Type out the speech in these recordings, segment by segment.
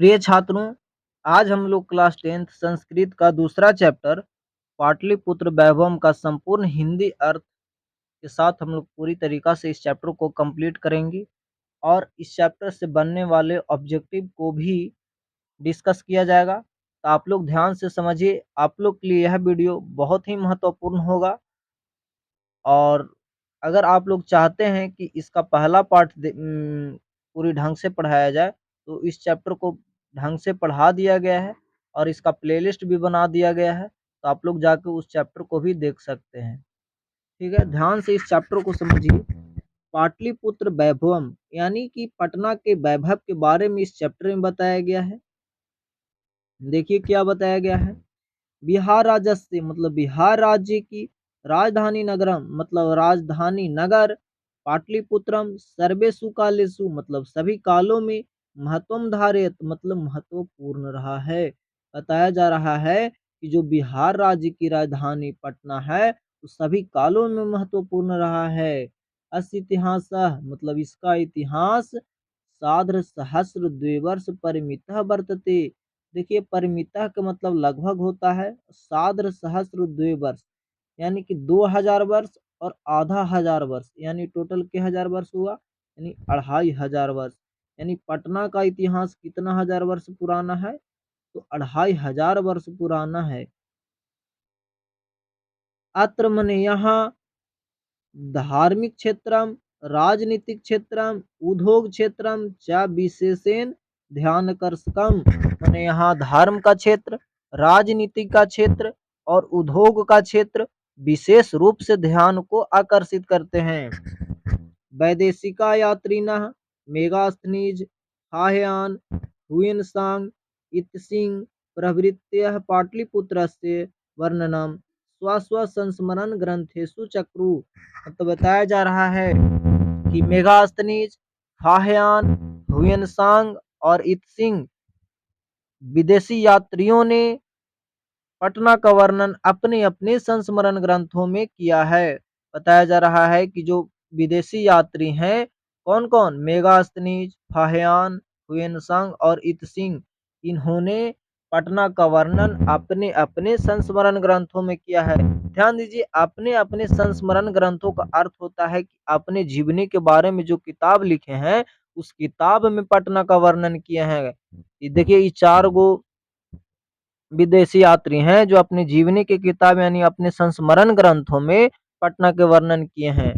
प्रिय छात्रों, आज हम लोग क्लास 10th संस्कृत का दूसरा चैप्टर पाटलिपुत्र वैभवम का संपूर्ण हिंदी अर्थ के साथ हम लोग पूरी तरीक़ा से इस चैप्टर को कंप्लीट करेंगे और इस चैप्टर से बनने वाले ऑब्जेक्टिव को भी डिस्कस किया जाएगा। तो आप लोग ध्यान से समझिए, आप लोग के लिए यह वीडियो बहुत ही महत्वपूर्ण होगा। और अगर आप लोग चाहते हैं कि इसका पहला पार्ट पूरी ढंग से पढ़ाया जाए, तो इस चैप्टर को ढंग से पढ़ा दिया गया है और इसका प्लेलिस्ट भी बना दिया गया है, तो आप लोग जाके उस चैप्टर को भी देख सकते हैं। ठीक है, ध्यान से इस चैप्टर को समझिए। पाटलिपुत्र वैभवम यानी कि पटना के वैभव के बारे में इस चैप्टर में बताया गया है। देखिए क्या बताया गया है। बिहार राजस्य मतलब बिहार राज्य की राजधानी नगरम मतलब राजधानी नगर पाटलिपुत्रम सर्वेषु कालेषु मतलब सभी कालों में महत्वम धारित मतलब महत्वपूर्ण रहा है। बताया जा रहा है कि जो बिहार राज्य की राजधानी पटना है वो सभी कालों में महत्वपूर्ण रहा है। अस इतिहास मतलब इसका इतिहास सार्ध सहस्र द्विवर्ष परिमितः वर्तते। देखिए परिमितः का मतलब लगभग होता है, सार्ध सहस्र द्विवर्ष यानी कि 2000 वर्ष और आधा हजार वर्ष यानी टोटल के हजार वर्ष हुआ यानी 2500 वर्ष। यानी पटना का इतिहास कितना हजार वर्ष पुराना है, तो 2500 वर्ष पुराना है। अत्र मने यहाँ धार्मिक क्षेत्रम राजनीतिक क्षेत्रम उद्योग क्षेत्रम च विशेषण ध्यानकर्षकम माने यहाँ धर्म का क्षेत्र, राजनीति का क्षेत्र और उद्योग का क्षेत्र विशेष रूप से ध्यान को आकर्षित करते हैं। वैदेशिका यात्रिनः मेगास्थनीज हाह्यान हुयनसांग इत्सिंग प्रभृतयः पाटलिपुत्रस्य वर्णनम स्व संस्मरण ग्रंथेषु चक्रु। तो बताया जा रहा है कि मेगास्थनीज हाह्यान हुयनसांग और इत्सिंग विदेशी यात्रियों ने पटना का वर्णन अपने अपने संस्मरण ग्रंथों में किया है। बताया जा रहा है कि जो विदेशी यात्री हैं कौन कौन, मेगास्थनीज, फाहियान, हुएनसांग और इत्सिंग, इन्होंने पटना का वर्णन अपने अपने संस्मरण ग्रंथों में किया है। ध्यान दीजिए, अपने अपने संस्मरण ग्रंथों का अर्थ होता है कि अपने जीवनी के बारे में जो किताब लिखे हैं उस किताब में पटना का वर्णन किए हैं। देखिए ये 4 गो विदेशी यात्री हैं जो अपनी जीवनी की किताब यानी अपने संस्मरण ग्रंथों में पटना के वर्णन किए हैं।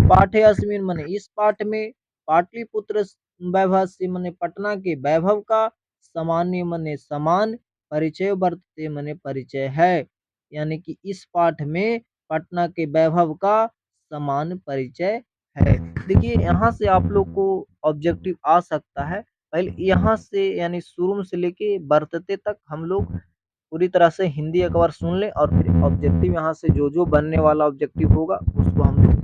पाठे अस्मिन मने इस पाठ में पाटलिपुत्र वैभव से मने पटना के वैभव का सामान्य मने समान परिचय वर्तते मने परिचय है। यानी कि इस पाठ में पटना के वैभव का समान परिचय है। देखिए यहाँ से आप लोग को ऑब्जेक्टिव आ सकता है। पहले यहाँ से यानी शुरू से लेके वर्तते तक हम लोग पूरी तरह से हिंदी एक बार सुन लें और फिर ऑब्जेक्टिव यहाँ से जो जो बनने वाला ऑब्जेक्टिव होगा उसको हम लोग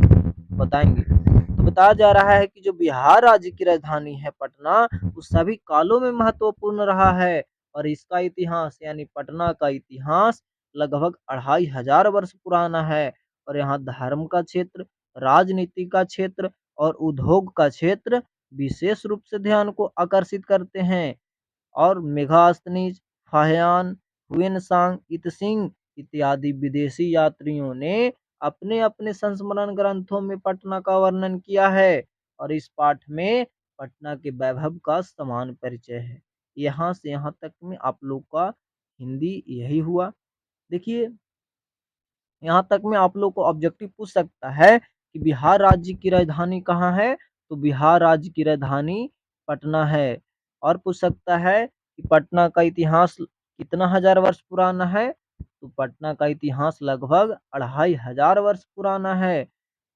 बताएंगे। तो बताया जा रहा है कि जो बिहार राज्य की राजधानी है पटना वो सभी कालों में महत्वपूर्ण रहा है और इसका इतिहास यानी पटना का इतिहास लगभग 2500 वर्ष पुराना है। और यहाँ धर्म का क्षेत्र, राजनीति का क्षेत्र और उद्योग का क्षेत्र विशेष रूप से ध्यान को आकर्षित करते हैं। और मेघास्तनीज, फाहियान, हुएनसांग, इत्सिंग इत्यादि विदेशी यात्रियों ने अपने अपने संस्मरण ग्रंथों में पटना का वर्णन किया है और इस पाठ में पटना के वैभव का समान परिचय है। यहाँ से यहाँ तक में आप लोग का हिंदी यही हुआ। देखिए यहाँ तक में आप लोग को ऑब्जेक्टिव पूछ सकता है कि बिहार राज्य की राजधानी कहाँ है, तो बिहार राज्य की राजधानी पटना है। और पूछ सकता है कि पटना का इतिहास कितना हजार वर्ष पुराना है, तो पटना का इतिहास लगभग 2500 वर्ष पुराना है।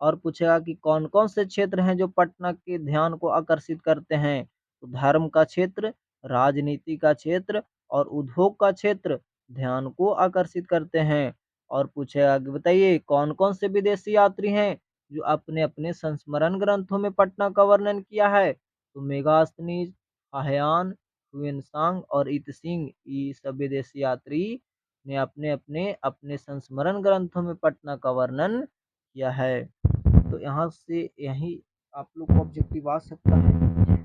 और पूछेगा कि कौन कौन से क्षेत्र हैं जो पटना के ध्यान को आकर्षित करते हैं, तो धर्म का क्षेत्र, राजनीति का क्षेत्र और उद्योग का क्षेत्र ध्यान को आकर्षित करते हैं। और पूछेगा कि बताइए कौन कौन से विदेशी यात्री हैं जो अपने अपने संस्मरण ग्रंथों में पटना का वर्णन किया है, तो मेगास्थनीज, फाहियान, हुएनसांग और इत्सिंग ये सब विदेशी यात्री ने अपने अपने अपने संस्मरण ग्रंथों में पटना का वर्णन किया है। तो यहाँ से यही आप लोग को ऑब्जेक्टिव आ सकता है।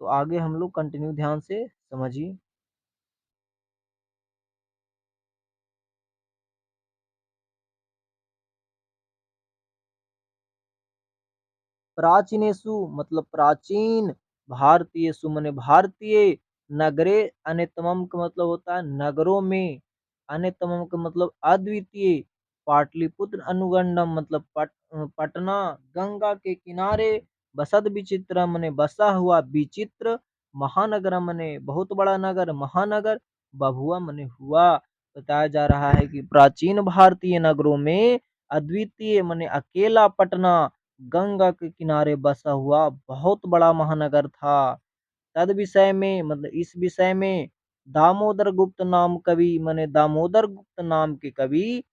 तो आगे हम लोग कंटिन्यू ध्यान से समझिए। प्राचीनेषु मतलब प्राचीन, भारतीयेषु माने भारतीय, नगरे अन्यतमम का मतलब होता है नगरों में, अन्यतमम का मतलब अद्वितीय, पाटलिपुत्र अनुगंडम मतलब पटना, गंगा के किनारे, बसद विचित्र माने बसा हुआ विचित्र, महानगर माने बहुत बड़ा नगर, महानगर, बभुआ माने हुआ। बताया जा रहा है कि प्राचीन भारतीय नगरों में अद्वितीय माने अकेला पटना, गंगा के किनारे बसा हुआ बहुत बड़ा महानगर था। तद विषय में मतलब इस विषय में दामोदर गुप्त नाम कवि माने दामोदर गुप्त नाम के कवि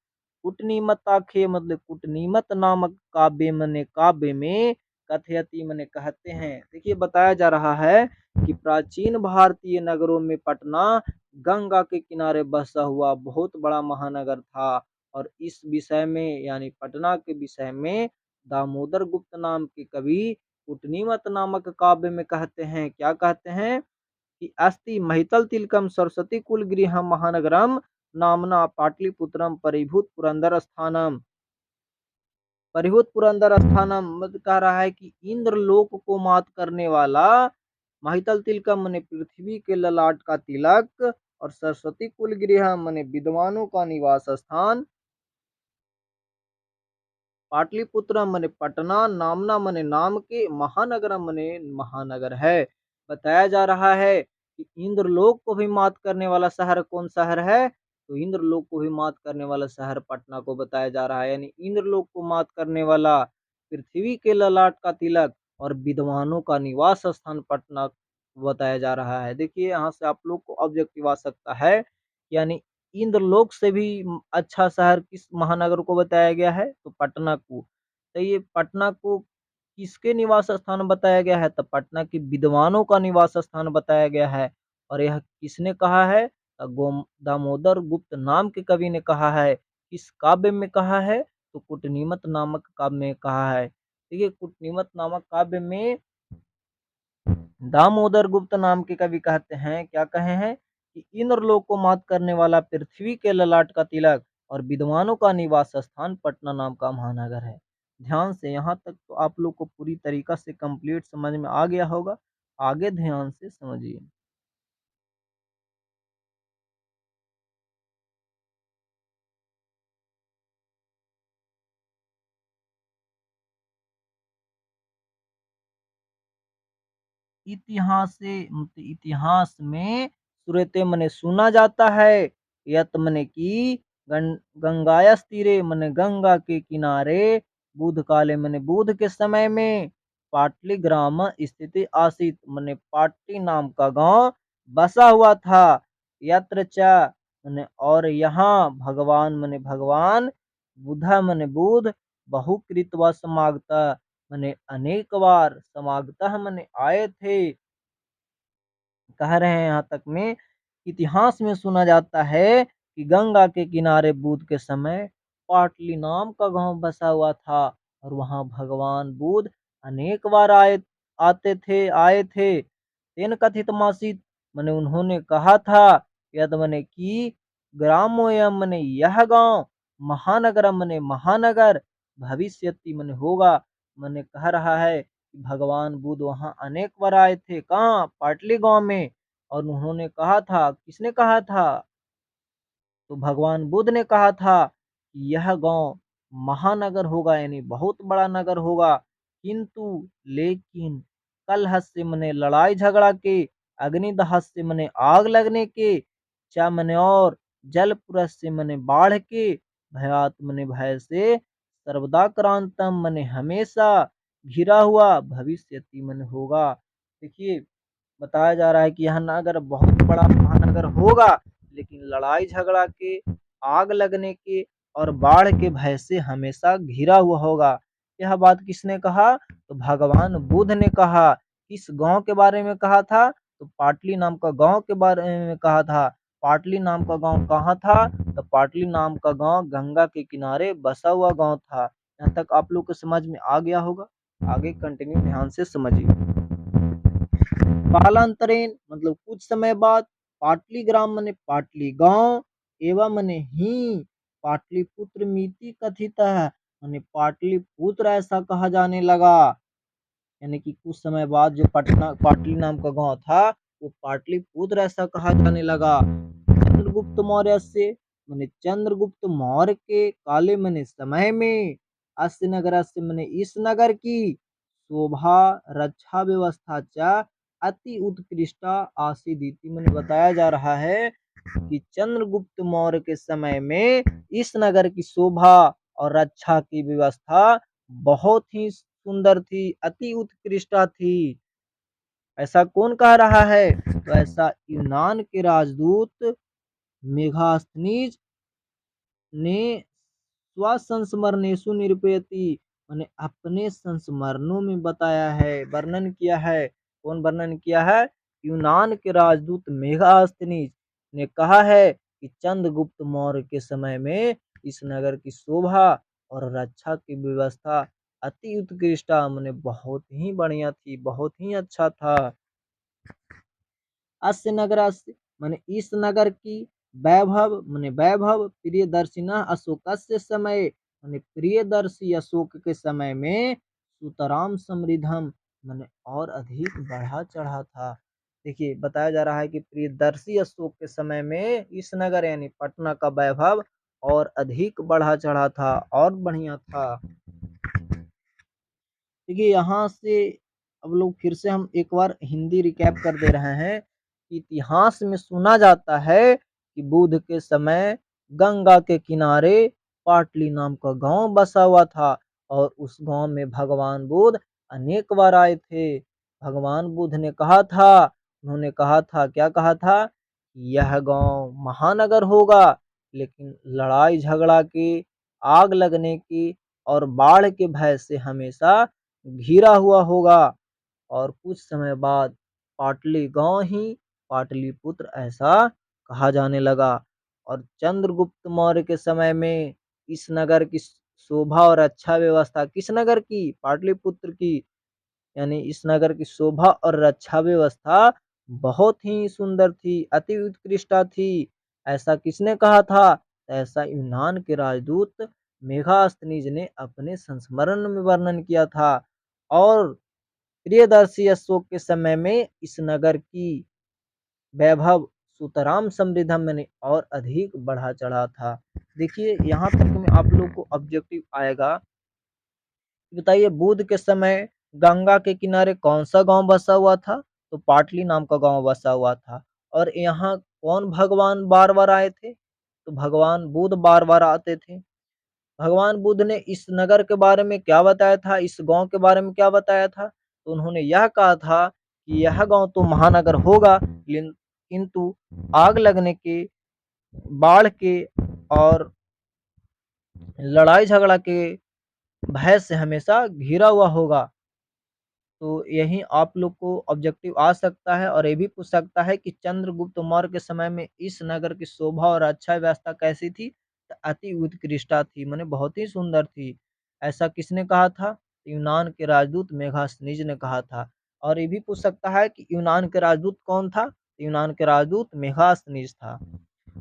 कूटनीमताखे मतलब कूटनीमत नामक काव्य माने काव्य में कथयति माने कहते हैं। देखिए बताया जा रहा है कि प्राचीन भारतीय नगरों में पटना गंगा के किनारे बसा हुआ बहुत बड़ा महानगर था। और इस विषय में यानी पटना के विषय में दामोदर गुप्त नाम के कवि कूटनीमत नामक काव्य में कहते हैं, क्या कहते हैं कि अस्ति महितल तिलकम सरस्वती कुल गृह महानगरम नामना पाटलिपुत्रम परिभूत पुरंदर स्थानम। परिभूत पुरंदर स्थानम मतलब कह रहा है कि इंद्रलोक को मात करने वाला, महितल तिलकम माने पृथ्वी के ललाट का तिलक, और सरस्वती कुल गृह माने विद्वानों का निवास स्थान, पाटलिपुत्र मने पटना, नामना मने नाम के, महानगर मने महानगर है। बताया जा रहा है कि इंद्रलोक को भी मात करने वाला शहर कौन शहर है, तो इंद्रलोक को भी मात करने वाला शहर पटना को बताया जा रहा है। यानी इंद्रलोक को मात करने वाला, पृथ्वी के ललाट का तिलक और विद्वानों का निवास स्थान पटना बताया जा रहा है। देखिए यहाँ से आप लोग को ऑब्जेक्टिव आ सकता है, यानी इंद्रलोक से भी अच्छा शहर किस महानगर को बताया गया है, तो पटना को। तो ये पटना को किसके निवास स्थान बताया गया है, तो पटना के विद्वानों का निवास स्थान बताया गया है। और यह किसने कहा है, तो दामोदर गुप्त नाम के कवि ने कहा है। किस काव्य में कहा है, तो कूटनीमत नामक काव्य में कहा है। देखिए कूटनीमत नामक काव्य में दामोदर गुप्त नाम के कवि कहते हैं, क्या कहे हैं कि इंद्रलोक को मात करने वाला, पृथ्वी के ललाट का तिलक और विद्वानों का निवास स्थान पटना नाम का महानगर है। ध्यान से यहाँ तक तो आप लोग को पूरी तरीका से कंप्लीट समझ में आ गया होगा। आगे ध्यान से समझिए। इतिहास से इतिहास में सुरते मने सुना जाता है, यत मने की गंगायस तीरे मने गंगा के किनारे, बुध काले मने बुध के समय में, पाटली ग्राम स्थिति आसित मने पाटली नाम का गांव बसा हुआ था। यत्र च मने और यहाँ भगवान मने भगवान, बुधा मने बुध, बहुकृत व समागता मने अनेक बार, समागतः मने आए थे। कह रहे हैं यहाँ तक में इतिहास में सुना जाता है कि गंगा के किनारे बुध के समय पाटली नाम का गांव बसा हुआ था, और वहां भगवान बुध अनेक बार आए थे। तेन कथित मासित मने उन्होंने कहा था, यद मने की ग्रामोयम मने यह गांव, महानगर मने महानगर, भविष्यति मने होगा, मने कह रहा है कि भगवान बुद्ध वहां अनेक बार आए थे, कहाँ पाटली गांव में। और उन्होंने कहा था, किसने कहा था, तो भगवान बुद्ध ने कहा था कि यह गांव महानगर होगा, यानी बहुत बड़ा नगर होगा। किंतु लेकिन कलह से मने लड़ाई झगड़ा के, अग्निदह से मने आग लगने के, चा मने और जल पुरस से मने बाढ़ के, भयात मने भय से, सर्वदा क्रांतम मने हमेशा घिरा हुआ, भविष्यति मने होगा। देखिए बताया जा रहा है कि यह नगर बहुत बड़ा महानगर होगा, लेकिन लड़ाई झगड़ा के, आग लगने के और बाढ़ के भय से हमेशा घिरा हुआ होगा। यह बात किसने कहा, तो भगवान बुद्ध ने कहा। किस गांव के बारे में कहा था, तो पाटली नाम का गांव के बारे में कहा था। पाटली नाम का गांव कहाँ था, तो पाटली नाम का गांव गंगा के किनारे बसा हुआ गांव था। यहाँ तक आप लोग को समझ में आ गया होगा। आगे कंटिन्यू ध्यान से समझिए। कालांतरेण मतलब कुछ समय बाद, पाटलीग्राम मने पाटली गांव, एवं मने ही पाटलिपुत्र मिति कथित है, मने पाटलिपुत्र ऐसा कहा जाने लगा। यानी कि कुछ समय बाद जो पटना पाटली नाम का गांव था वो पाटलिपुत्र ऐसा कहा जाने लगा। चंद्रगुप्त मौर्य से मने चंद्रगुप्त मौर्य के काले मने समय में अस्य नगर से मने इस नगर की शोभा रक्षा व्यवस्था चा अति उत्कृष्टा आसीदिति मने बताया जा रहा है कि चंद्रगुप्त मौर्य के समय में इस नगर की शोभा और रक्षा की व्यवस्था बहुत ही सुंदर थी, अति उत्कृष्टा थी। ऐसा कौन कह रहा है? तो ऐसा यूनान के राजदूत मेगास्थनीज ने स्वसंस्मरणेषु निरूपयति माने अपने संस्मरणों में बताया है, वर्णन किया है। कौन वर्णन किया है? यूनान के राजदूत मेगास्थनीज ने कहा है कि चंद्रगुप्त मौर्य के समय में इस नगर की शोभा और रक्षा की व्यवस्था अति उत्कृष्ट माने बहुत ही बढ़िया थी, बहुत ही अच्छा था। अस्य नगरस्य माने इस नगर की वैभव माने वैभव प्रियदर्शिना अशोकस्य समय माने प्रियदर्शी अशोक के समय में सुतराम समृद्धम माने और अधिक बढ़ा चढ़ा था। देखिए बताया जा रहा है कि प्रियदर्शी अशोक के समय में इस नगर यानी पटना का वैभव और अधिक बढ़ा चढ़ा था और बढ़िया था। देखिए यहाँ से अब लोग फिर से हम एक बार हिंदी रिकैप कर दे रहे हैं कि इतिहास में सुना जाता है कि बुद्ध के समय गंगा के किनारे पाटली नाम का गांव बसा हुआ था और उस गांव में भगवान बुद्ध अनेक बार आए थे। भगवान बुद्ध ने कहा था, उन्होंने कहा था, क्या कहा था? यह गांव महानगर होगा लेकिन लड़ाई झगड़ा की, आग लगने की और बाढ़ के भय से हमेशा घिरा हुआ होगा। और कुछ समय बाद पाटली गांव ही पाटलिपुत्र ऐसा कहा जाने लगा। और चंद्रगुप्त मौर्य के समय में इस नगर की शोभा और अच्छा व्यवस्था किस नगर की? पाटलिपुत्र की। यानी इस नगर की शोभा और रक्षा व्यवस्था बहुत ही सुंदर थी, अति उत्कृष्टा थी। ऐसा किसने कहा था? ऐसा यूनान के राजदूत मेगास्थनीज ने अपने संस्मरण में वर्णन किया था। और प्रियदर्शी अशोक के समय में इस नगर की वैभव सुतराम समृद्धम ने और अधिक बढ़ा चढ़ा था। देखिए यहाँ तक में आप लोग को ऑब्जेक्टिव आएगा। बताइए बुद्ध के समय गंगा के किनारे कौन सा गांव बसा हुआ था? तो पाटली नाम का गांव बसा हुआ था। और यहाँ कौन भगवान बार बार आए थे? तो भगवान बुद्ध बार बार आते थे। भगवान बुद्ध ने इस नगर के बारे में क्या बताया था? इस गांव के बारे में क्या बताया था? तो उन्होंने यह कहा था कि यह गांव तो महानगर होगा किंतु आग लगने के, बाढ़ के और लड़ाई झगड़ा के भय से हमेशा घिरा हुआ होगा। तो यही आप लोग को ऑब्जेक्टिव आ सकता है और ये भी पूछ सकता है कि चंद्रगुप्त मौर्य के समय में इस नगर की शोभा और अच्छा व्यवस्था कैसी थी? तो अति उत्कृष्टा थी, माने बहुत ही सुंदर थी। ऐसा किसने कहा था? यूनान के राजदूत मेगास्थनीज ने कहा था। और ये भी पूछ सकता है कि यूनान के राजदूत कौन था? यूनान के राजदूत मेगास्थनीज था।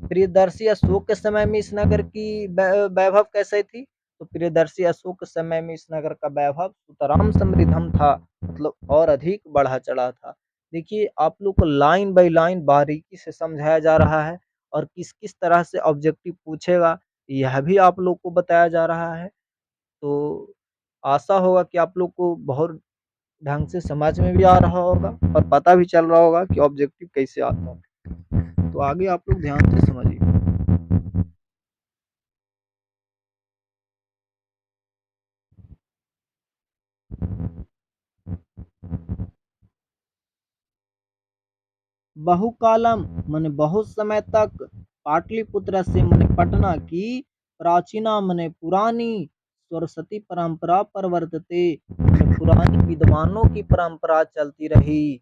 प्रियदर्शी अशोक के समय में इस नगर की वैभव कैसे थी? तो प्रियदर्शी अशोक के समय में इस नगर का वैभव सुतराम समृद्धम था, मतलब और अधिक बढ़ा चढ़ा था। देखिए आप लोग को लाइन बाय लाइन बारीकी से समझाया जा रहा है और किस किस तरह से ऑब्जेक्टिव पूछेगा यह भी आप लोग को बताया जा रहा है। तो आशा होगा कि आप लोग को बहुत ढंग से समझ में भी आ रहा होगा और पता भी चल रहा होगा कि ऑब्जेक्टिव कैसे आता है। तो आगे आप लोग ध्यान से समझिए। बहुकालम माने बहुत समय तक, पाटलिपुत्र से माने पटना की, प्राचीना माने पुरानी, सरस्वती परंपरा प्रवर्तते माने पुरानी विद्वानों की परंपरा चलती रही।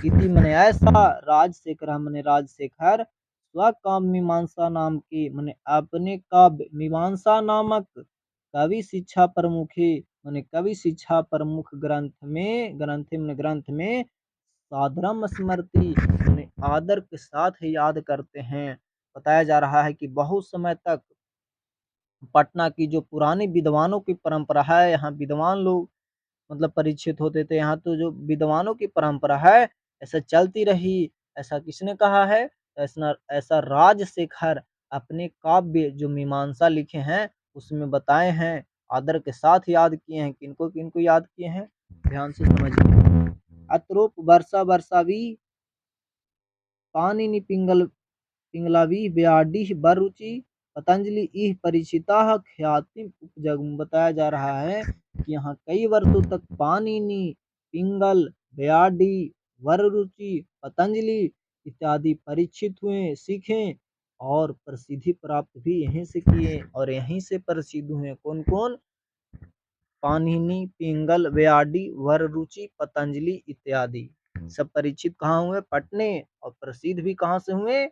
इति माने ऐसा, राजशेखर माने राजशेखर स्वकाव्य मीमांसा नाम की माने अपने काव्य मीमांसा नामक कवि शिक्षा प्रमुखे माने कवि शिक्षा प्रमुख ग्रंथ में सादरम स्मृति माने आदर के साथ याद करते हैं। बताया जा रहा है कि बहुत समय तक पटना की जो पुरानी विद्वानों की परंपरा है, यहाँ विद्वान लोग मतलब परीक्षित होते थे। यहाँ तो जो विद्वानों की परंपरा है, ऐसा चलती रही। ऐसा किसने कहा है? ऐसा ऐसा राजशेखर अपने काव्य जो मीमांसा लिखे हैं, उसमें बताए हैं। आदर के साथ याद किए हैं। किनको किनको याद किए हैं? ध्यान से समझिए। अतरूप वर्षा वर्षावी पाणिनि पिंगलावी व्याडिह बरुचि पतंजलि इह परिचिता ख्याति उपजग। बताया जा रहा है कि यहाँ कई वर्षों तक पाणिनि, पिंगल, व्याडी, वररुचि, पतंजलि इत्यादि परीक्षित हुए, सीखे और प्रसिद्धि प्राप्त भी यहीं से किए और यहीं से प्रसिद्ध हुए। कौन कौन? पाणिनि, पिंगल, व्याडी, वररुचि, पतंजलि इत्यादि सब परीक्षित कहाँ हुए? पटने। और प्रसिद्ध भी कहाँ से हुए?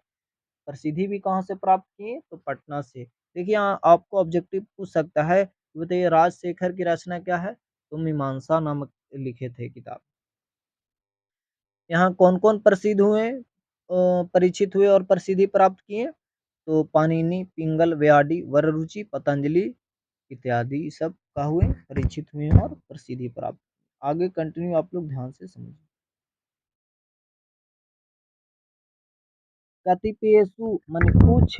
प्रसिद्धि भी कहाँ से प्राप्त किए? तो पटना से। देखिए यहाँ आपको ऑब्जेक्टिव पूछ सकता है, बताइए राजशेखर की रचना क्या है? तो मीमांसा नामक लिखे थे किताब। यहाँ कौन कौन प्रसिद्ध हुए, परीक्षित हुए और प्रसिद्धि प्राप्त किए? तो पाणिनि, पिंगल, व्याडी, वररुचि, पतंजलि इत्यादि सब का हुए, परीक्षित हुए और प्रसिद्धि प्राप्त। आगे कंटिन्यू आप लोग ध्यान से समझिए। कतिपयेषु माने कुछ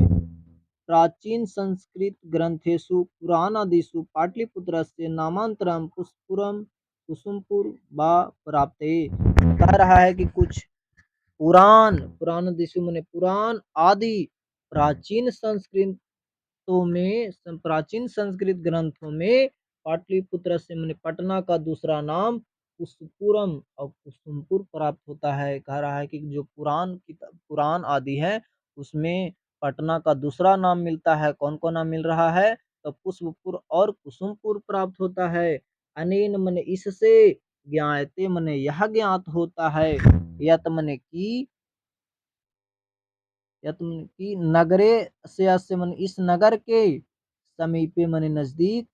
प्राचीन संस्कृत ग्रंथेषु पुराणादिषु पाटलिपुत्रस्य नामांतरं पुष्पुरम कुसुमपुर वा प्राप्ते। बता रहा है कि कुछ पुराण दिशु माने पुराण आदि प्राचीन संस्कृत प्राचीन संस्कृत ग्रंथों में पाटलिपुत्र से माने पटना का दूसरा नाम पुष्पुरम और कुसुमपुर प्राप्त होता है। कह रहा है कि जो पुराण आदि है उसमें पटना का दूसरा नाम मिलता है। कौन कौन नाम मिल रहा है? तो पुष्पपुर और कुसुमपुर प्राप्त होता है। अनेन मन इससे ज्ञायते मन यह ज्ञात होता है। यत मन की की नगरे से अस्य मन इस नगर के समीपे मने नजदीक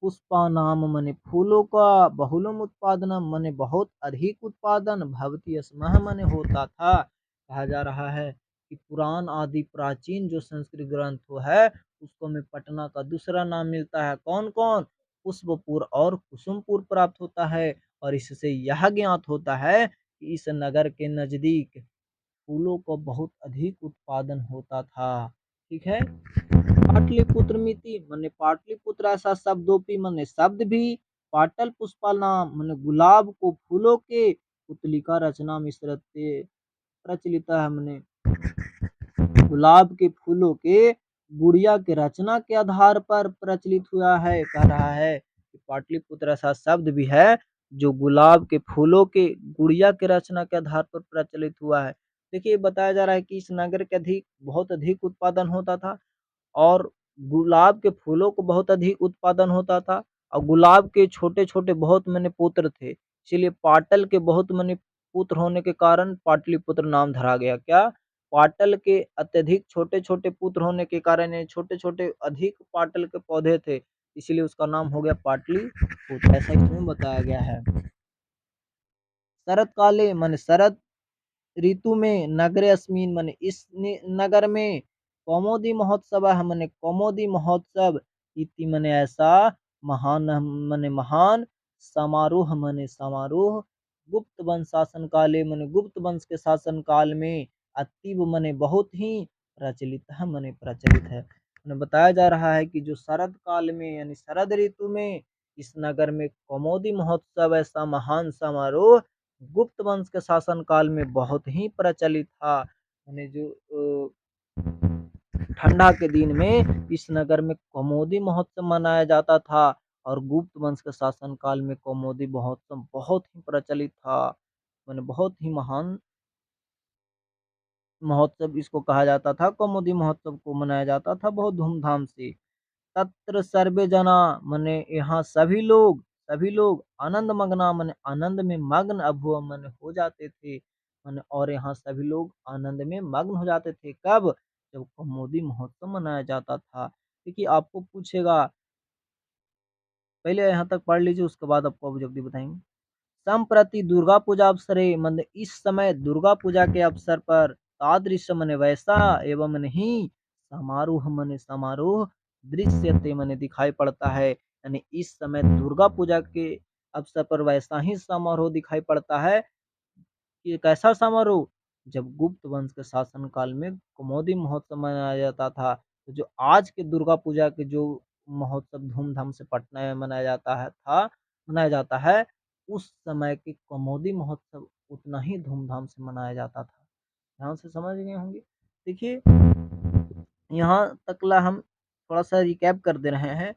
पुष्पानाम मने फूलों का बहुलम उत्पादनम मने बहुत अधिक उत्पादन भवती स्मः मने होता था। कहा जा रहा है कि पुराण आदि प्राचीन जो संस्कृत ग्रंथ है उसको में पटना का दूसरा नाम मिलता है। कौन कौन? पुष्पपुर और कुसुमपुर प्राप्त होता है। और इससे यह ज्ञात होता है कि इस नगर के नजदीक फूलों का बहुत अधिक उत्पादन होता था। ठीक है। पाटलिपुत्र मिति मने पाटलिपुत्र ऐसा शब्दोपि मने शब्द भी पाटल पुष्पानाम मने गुलाब को फूलों के पुतलिका रचना मिश्रते प्रचलित है। मने गुलाब के फूलों के गुड़िया के रचना के आधार पर प्रचलित हुआ है। कह रहा है कि पाटलिपुत्र ऐसा शब्द भी है जो गुलाब के फूलों के गुड़िया के रचना के आधार पर प्रचलित हुआ है। देखिए बताया जा रहा है कि इस नगर के बहुत अधिक उत्पादन होता था और गुलाब के फूलों को बहुत अधिक उत्पादन होता था और गुलाब के छोटे-छोटे बहुत मने पुत्र थे। इसीलिए पाटल के बहुत मने पुत्र होने के कारण पाटलिपुत्र नाम धरा गया। क्या? पाटल के अत्यधिक छोटे-छोटे पुत्र होने के कारण ये छोटे-छोटे अधिक पाटल के पौधे थे, इसीलिए उसका नाम हो गया पाटलिपुत्र। ऐसा इसमें बताया गया है। शरत काले माने शरद ऋतु में नगरे अस्मिन माने इस नगर में कौमुदी महोत्सव है माने कौमुदी महोत्सव इति माने ऐसा महान माने महान समारोह माने समारोह गुप्त वंश शासन काले माने गुप्त वंश के शासन काल में अतीब माने बहुत ही प्रचलित है माने प्रचलित है। माने बताया जा रहा है कि जो शरद काल में यानी शरद ऋतु में इस नगर में कौमुदी महोत्सव ऐसा महान समारोह गुप्त वंश के शासन काल में बहुत ही प्रचलित था। यानी जो ठंडा के दिन में इस नगर में कौमुदी महोत्सव मनाया जाता था और गुप्त वंश के शासन काल में कौमुदी महोत्सव बहुत ही प्रचलित था। मैंने बहुत ही महान महोत्सव इसको कहा जाता था। कौमुदी महोत्सव को मनाया जाता था बहुत धूमधाम से। तत्र सर्वे जना मने यहाँ सभी लोग आनंद मग्ना मने आनंद में मग्न अभुव मने हो जाते थे। मने और यहाँ सभी लोग आनंद में मग्न हो जाते थे। कब? जब कौमुदी महोत्सव मनाया जाता था। देखिए आपको पूछेगा, पहले यहाँ तक पढ़ लीजिए उसके बाद आपको ऑब्जेक्टिव बताएंगे। संप्रति दुर्गा पूजा अवसरे मन इस समय दुर्गा पूजा के अवसर पर तादृश मन वैसा एवं नहीं समारोह दृश्यते मन दिखाई पड़ता है। यानी इस समय दुर्गा पूजा के अवसर पर वैसा ही समारोह दिखाई पड़ता है कि कैसा समारोह, जब गुप्त वंश के शासन काल में कुमोदी महोत्सव मनाया जाता था। तो जो आज के दुर्गा पूजा के जो महोत्सव धूमधाम से पटना में मनाया जाता है, उस समय के कुमोदी महोत्सव उतना ही धूमधाम से मनाया जाता था। ध्यान से समझ गए होंगे। देखिए, यहाँ तकला हम थोड़ा सा रिकैप कर दे रहे हैं।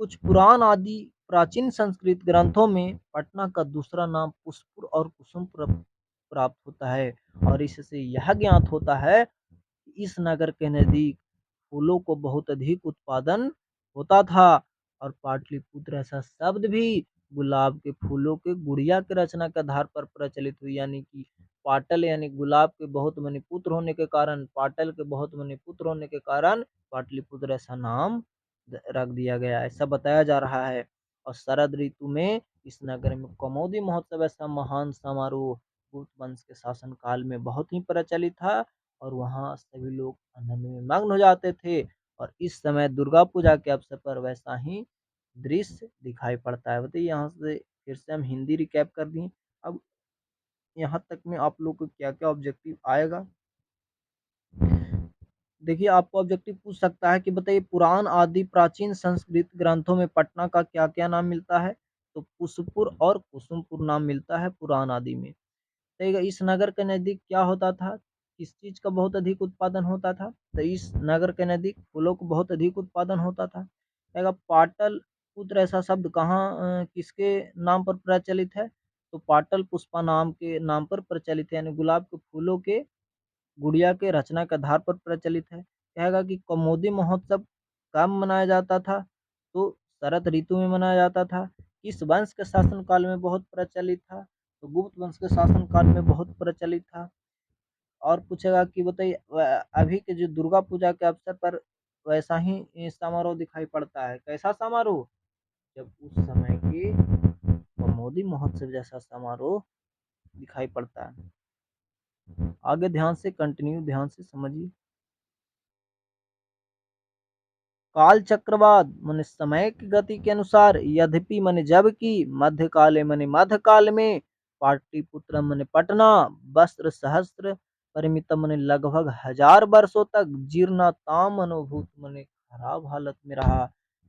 कुछ पुराण आदि प्राचीन संस्कृत ग्रंथों में पटना का दूसरा नाम पुष्पुर और कुसुमपुर प्राप्त होता है, और इससे यह ज्ञात होता है कि इस नगर के नजदीक फूलों को बहुत अधिक उत्पादन होता था। और पाटलिपुत्र ऐसा शब्द भी गुलाब के फूलों के गुड़िया के रचना के आधार पर प्रचलित हुई। यानी कि पाटल यानी गुलाब के बहुत मनी पुत्र होने के कारण, पाटल के बहुत मनी पुत्र होने के कारण पाटलिपुत्र ऐसा नाम रख दिया गया, ऐसा बताया जा रहा है। और शरद ऋतु में इस नगर में कमोदी महोत्सव ऐसा महान समारोह गुप्त वंश के शासन काल में बहुत ही प्रचलित था, और वहाँ सभी लोग आनंद में मग्न हो जाते थे। और इस समय दुर्गा पूजा के अवसर पर वैसा ही दृश्य दिखाई पड़ता है। बताइए, यहाँ से फिर से हम हिंदी रिकैप कर दिए। अब यहाँ तक में आप लोग को क्या क्या ऑब्जेक्टिव आएगा। देखिए, आपको ऑब्जेक्टिव पूछ सकता है कि बताइए पुराण आदि प्राचीन संस्कृत ग्रंथों में पटना का क्या क्या नाम मिलता है। तो पुष्पुर और कुसुमपुर नाम मिलता है पुराण आदि में। तो इस नगर के नजदीक क्या होता था, किस चीज का बहुत अधिक उत्पादन होता था। तो इस नगर के नजदीक फूलों को बहुत अधिक उत्पादन होता था। पाटल पुत्र ऐसा शब्द कहाँ किसके नाम पर प्रचलित है। तो पाटल पुष्पा नाम के नाम पर प्रचलित है, यानी गुलाब के फूलों के गुड़िया के रचना के आधार पर प्रचलित है। कहेगा कि कमोदी महोत्सव कब मनाया जाता था। तो शरद ऋतु में मनाया जाता था। किस वंश के शासन काल में बहुत प्रचलित था। तो गुप्त वंश के शासन काल में बहुत प्रचलित था। और पूछेगा कि बताइए अभी के जो दुर्गा पूजा के अवसर पर वैसा ही समारोह दिखाई पड़ता है। कैसा समारोह, जब उस समय के कमोदी महोत्सव जैसा समारोह दिखाई पड़ता है। आगे ध्यान से कंटिन्यू ध्यान से समझिए। काल चक्रवात मन समय की गति के अनुसार, यद्यपि मन जबकि, मध्यकाले मन मध्यकाल में, पाटलिपुत्र मन पटना, वस्त्र सहस्त्र परिमित मन लगभग 1000 वर्षों तक जीर्णताम अनुभूत मन खराब हालत में रहा।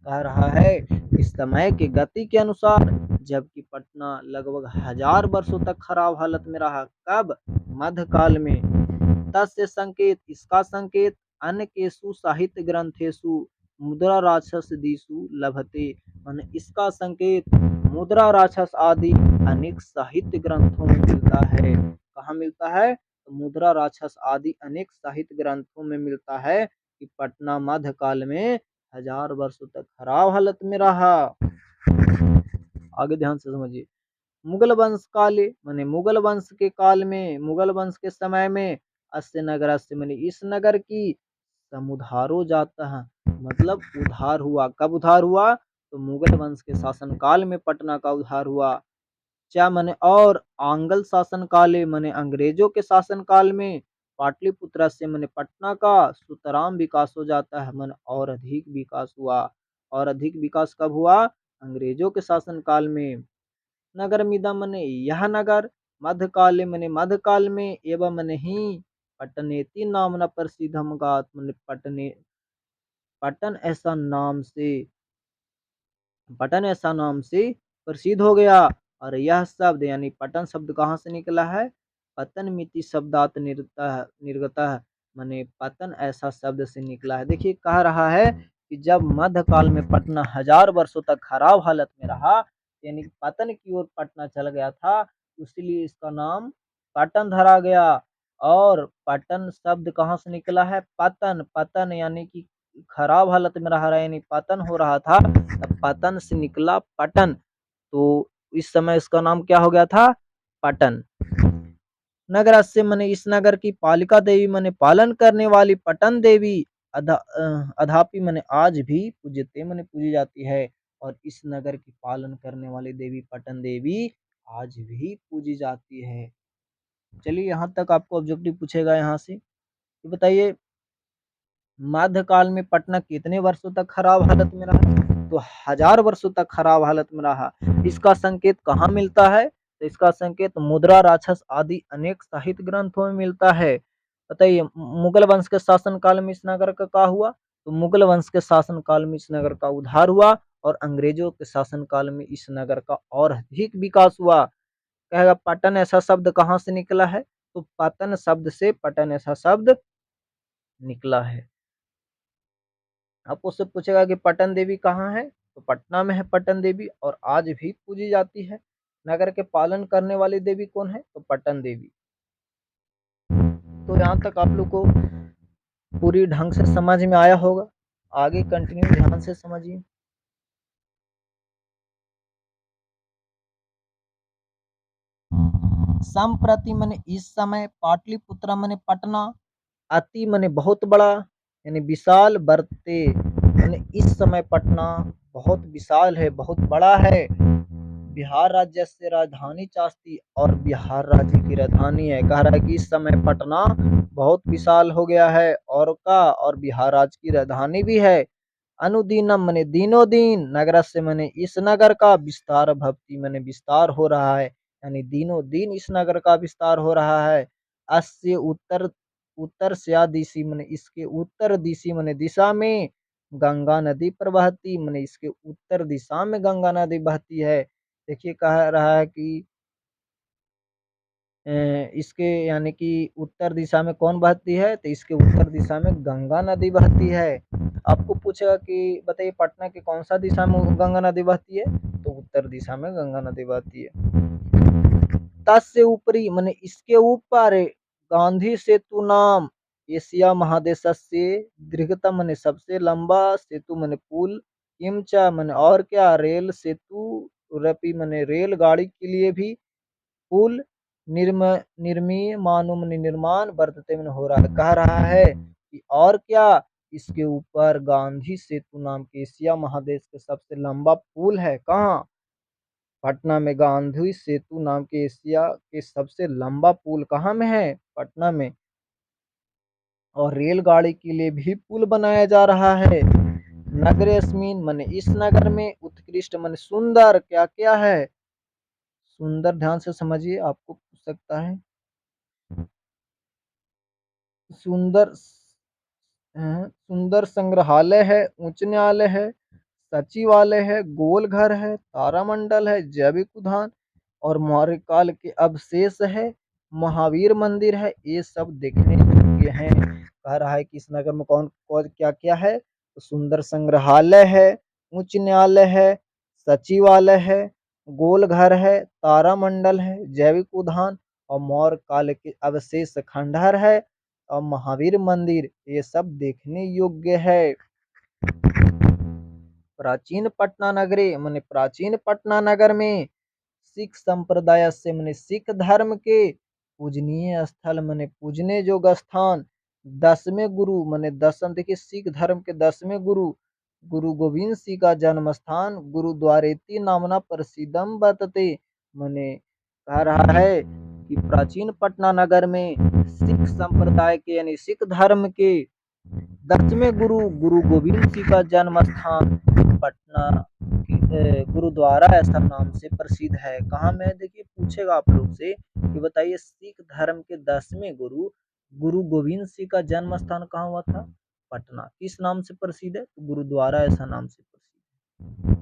कह रहा है इस समय के गति के अनुसार जबकि पटना लगभग 1000 वर्षों तक खराब हालत में रहा। कब, मध्यकाल में। तस्य संकेत इसका संकेत अन्य केसु साहित्य ग्रंथेशु मुद्रा राक्षस दिशु लभते। मान इसका संकेत मुद्रा राक्षस आदि अनेक साहित्य ग्रंथों में मिलता है। कहाँ मिलता है, तो मुद्रा राक्षस आदि अनेक साहित्य ग्रंथों में मिलता है कि पटना मध्यकाल में 1000 वर्षों तक खराब हालत में रहा। आगे ध्यान से समझिए। मुगल वंश काले माने मुगल वंश के काल में, मुगल वंश के समय में, अस्य नगर अस्य माने इस नगर की समुधारो जाता है, मतलब उधार हुआ। कब उधार हुआ, तो मुगल वंश के शासन काल में पटना का उधार हुआ। क्या माने और आंगल शासन काले माने अंग्रेजों के शासन काल में, पाटलिपुत्र से माने पटना का सुतराम विकास हो जाता है, माने और अधिक विकास हुआ। और अधिक विकास कब हुआ, अंग्रेजों के शासन काल में। नगर मिदम मने यह नगर, मध्यकाले मने मध्यकाल में, एवं मने ही पटनेति नामना प्रसिद्धम गात मने पटन ऐसा नाम से प्रसिद्ध हो गया। और यह शब्द यानी पटन शब्द कहाँ से निकला है, पतन मिति शब्दात निर्गत माने पतन ऐसा शब्द से निकला है। देखिए, कह रहा है कि जब मध्यकाल में पटना 1000 वर्षों तक खराब हालत में रहा, यानी पतन की ओर पटना चल गया था, इसलिए इसका नाम पटन धरा गया। और पटन शब्द कहाँ से निकला है, पतन। पतन यानी कि खराब हालत में रहा यानी पतन हो रहा था, तब पतन से निकला पटन। तो इस समय इसका नाम क्या हो गया था, पटन। नगर से मने इस नगर की पालिका देवी मने पालन करने वाली पटन देवी अधापि मने आज भी पूजते मने पूजी जाती है। और इस नगर की पालन करने वाली देवी पटन देवी आज भी पूजी जाती है। चलिए यहाँ तक आपको ऑब्जेक्टिव पूछेगा यहाँ से, तो बताइए मध्यकाल में पटना कितने वर्षों तक खराब हालत में रहा? तो 1000 वर्षों तक खराब हालत में रहा। इसका संकेत कहाँ मिलता है? तो इसका संकेत मुद्रा, राक्षस आदि अनेक साहित्य ग्रंथों में मिलता है। बताइए मुगल वंश के शासन काल में इस नगर का क्या हुआ? तो मुगल वंश के शासन काल में इस नगर का उद्धार हुआ और अंग्रेजों के शासन काल में इस नगर का और अधिक विकास हुआ। कहेगा पटन ऐसा शब्द कहाँ से निकला है? तो पतन शब्द से पटन ऐसा शब्द निकला है। आपको उससे पूछेगा कि पटन देवी कहाँ है? तो पटना में है पटन देवी और आज भी पूजी जाती है। नगर के पालन करने वाली देवी कौन है? तो पटन देवी। तो यहाँ तक आप लोग को पूरी ढंग से समझ में आया होगा। आगे कंटिन्यू ध्यान से समझिए। संप्रति मने इस समय, पाटलिपुत्र मने पटना, अति मने बहुत बड़ा यानी विशाल, बरते मने इस समय पटना बहुत विशाल है, बहुत बड़ा है। बिहार राज्य से राजधानी चास्ती और बिहार राज्य की राजधानी है। कह रहा है कि इस समय पटना बहुत विशाल हो गया है और बिहार राज्य की राजधानी भी है। अनुदीनम मने दिनों दिन, नगर से मने इस नगर का, विस्तार भक्ति मने विस्तार हो रहा है, यानी दिनों दिन इस नगर का विस्तार हो रहा है। अस्य उत्तर उत्तर से दिशी मने इसके उत्तर दिशी मने दिशा में गंगा नदी प्रवहती, मने इसके उत्तर दिशा में गंगा नदी बहती है। देखिए कह रहा है कि इसके यानी कि उत्तर दिशा में कौन बहती है? तो इसके उत्तर दिशा में गंगा नदी बहती है। आपको पूछेगा कि बताइए पटना के कौन सा दिशा में गंगा नदी बहती है? तो उत्तर दिशा में गंगा नदी बहती है। तस्य ऊपरी मने इसके ऊपर गांधी सेतु नाम एशिया महादेशस्य दीर्घतम मने सबसे लंबा, सेतु मने पुल, किमचा मने और क्या, रेल सेतु, रपी मने रेलगाड़ी के लिए भी पुल, निर्म निर्मीयमानुम निर्माण वर्तते में हो रहा है। कह रहा है कि और क्या, इसके ऊपर गांधी सेतु नाम के एशिया महादेश के सबसे लंबा पुल है। कहाँ? पटना में गांधी सेतु नाम के एशिया के सबसे लंबा पुल कहाँ में है? पटना में। और रेलगाड़ी के लिए भी पुल बनाया जा रहा है। नगरेस्मिन मने इस नगर में, उत्कृष्ट मने सुंदर, क्या क्या है? सुंदर, ध्यान से समझिए आपको पूछ सकता है। सुंदर सुंदर संग्रहालय है, उच्च न्यायालय है, सचिवालय है, गोल घर है, तारामंडल है, जैविक उद्यान और मौर्य काल के अवशेष है, महावीर मंदिर है। ये सब देखने योग्य हैं। कह रहा है कि इस नगर में कौन कौन क्या क्या है? तो सुंदर संग्रहालय है, उच्च न्यायालय है, सचिवालय है, गोल घर है, तारामंडल है, जैविक उद्यान और मौर्य काल के अवशेष खंडहर है और महावीर मंदिर, ये सब देखने योग्य है। प्राचीन पटना नगरे मने प्राचीन पटना नगर में सिख संप्रदाय से मने सिख धर्म के पूजनीय स्थल मने पूजने जोग स्थान, 10वें गुरु मने दसम, देखिए सिख धर्म के 10वें गुरु गुरु गोविंद सिंह का जन्म स्थान गुरुद्वारेति नामना प्रसिद्धम वर्तते। मने कह रहा है कि प्राचीन पटना नगर में सिख संप्रदाय के यानी सिख धर्म के 10वें गुरु गुरु गोविंद सिंह का जन्म स्थान पटना गुरुद्वारा ऐसा नाम से प्रसिद्ध है। कहाँ में? देखिए पूछेगा आप लोग से कि बताइए सिख धर्म के 10वें गुरु गुरु गोविंद सिंह का जन्म स्थान कहाँ हुआ था? पटना। किस नाम से प्रसिद्ध है? तो गुरुद्वारा ऐसा नाम से प्रसिद्ध है।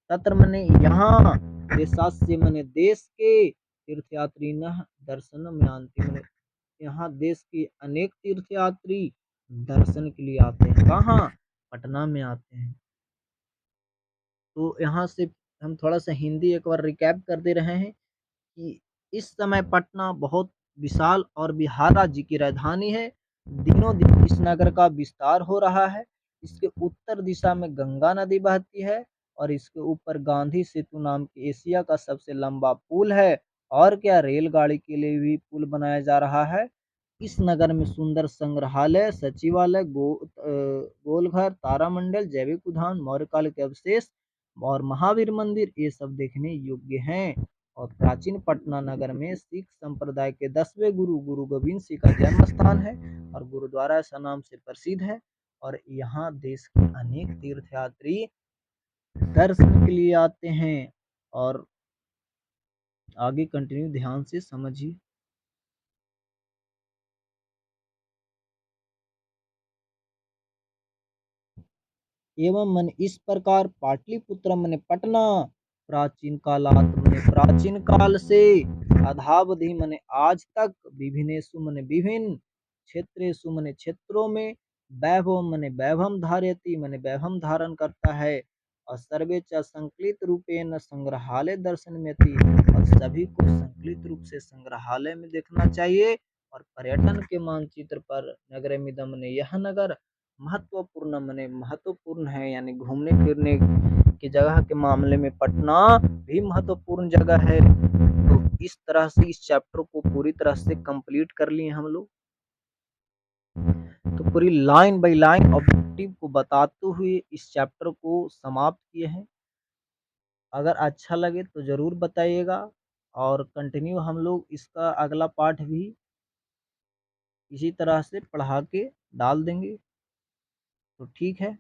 तत्र मने यहाँ, देशास्य मने देश के, तीर्थयात्री न दर्शनम यान्ति मने यहाँ देश के अनेक तीर्थयात्री दर्शन के लिए आते हैं। कहाँ? पटना में आते हैं। तो यहाँ से हम थोड़ा सा हिंदी एक बार रिकैप कर दे रहे हैं कि इस समय पटना बहुत विशाल और बिहार राज्य की राजधानी है। दिनों दिन इस नगर का विस्तार हो रहा है। इसके उत्तर दिशा में गंगा नदी बहती है और इसके ऊपर गांधी सेतु नाम के एशिया का सबसे लंबा पुल है और क्या, रेलगाड़ी के लिए भी पुल बनाया जा रहा है। इस नगर में सुंदर संग्रहालय, सचिवालय, गोलघर, तारामंडल, जैविक उद्यान, मौर्य काल के अवशेष और महावीर मंदिर, ये सब देखने योग्य हैं। और प्राचीन पटना नगर में सिख संप्रदाय के 10वें गुरु गुरु गोविंद सिंह का जन्म स्थान है और गुरुद्वारा ऐसा नाम से प्रसिद्ध है। और यहाँ देश के अनेक तीर्थयात्री दर्शन के लिए आते हैं। और आगे कंटिन्यू ध्यान से समझिए। एवं मन इस प्रकार पाटलिपुत्र मन पटना प्राचीन कालात मन प्राचीन काल से अधावधि मन आज तक विभिन्नेषु मन विभिन्न क्षेत्रेषु मन क्षेत्रों में वैभव मन वैभव धारयति मन वैभव धारण करता है। और सर्वे च संकलित रूपेण संग्रहालय दर्शन में थी। और सभी को संकलित रूप से संग्रहालय में देखना चाहिए। और पर्यटन के मानचित्र पर नगरमिदम ने यह नगर महत्वपूर्ण मने महत्वपूर्ण है, यानी घूमने फिरने की जगह के मामले में पटना भी महत्वपूर्ण जगह है। तो इस तरह से इस चैप्टर को पूरी तरह से कंप्लीट कर लिए हम लोग। तो पूरी लाइन बाय लाइन ऑब्जेक्टिव को बताते हुए इस चैप्टर को समाप्त किए हैं। अगर अच्छा लगे तो ज़रूर बताइएगा और कंटिन्यू हम लोग इसका अगला पार्ट भी इसी तरह से पढ़ा के डाल देंगे। तो ठीक है।